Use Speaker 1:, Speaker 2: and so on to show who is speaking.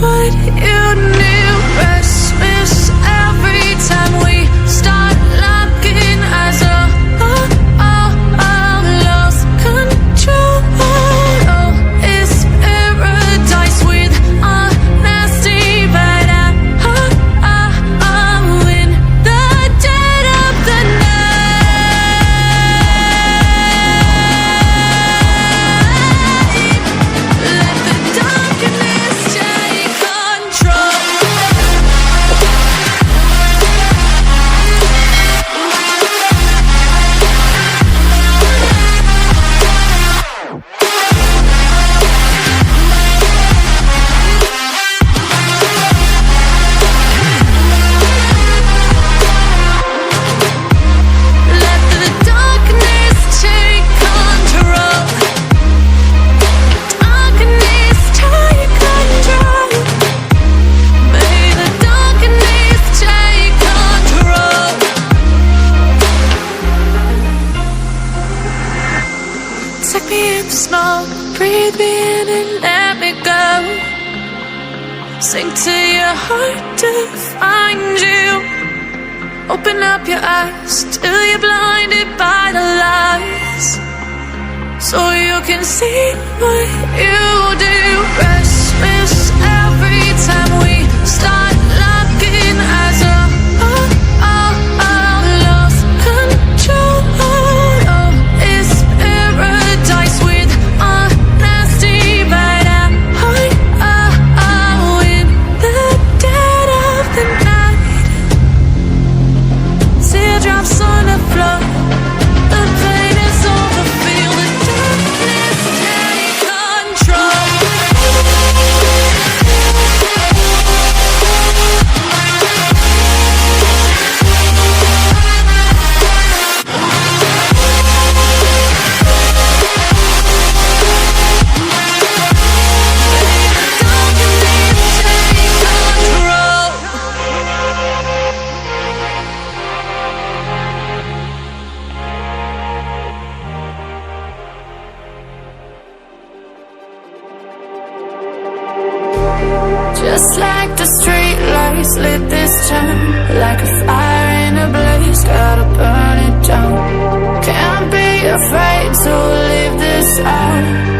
Speaker 1: what you knew. Restless every time we start locking eyes. Lost control. Oh, it's paradise with honesty, but I'm in the dead of the night. Let the darkness take control. Let the darkness take control. Darkness take control. May the darkness take control. Take me in the smoke, breathe me in and let me go. Sink to your heart to find you. Open up your eyes till you're blinded by the lies, so you can see what you do. Restless every time we start locking eyes. Lost control. Oh, it's paradise with honesty, but I'm in the dead of the night. Teardrops on the floor. The pain is over. Feel the darkness take control. Just like the street lights lit this town, like a fire in a blaze, gotta burn it down. Can't be afraid to leave this out.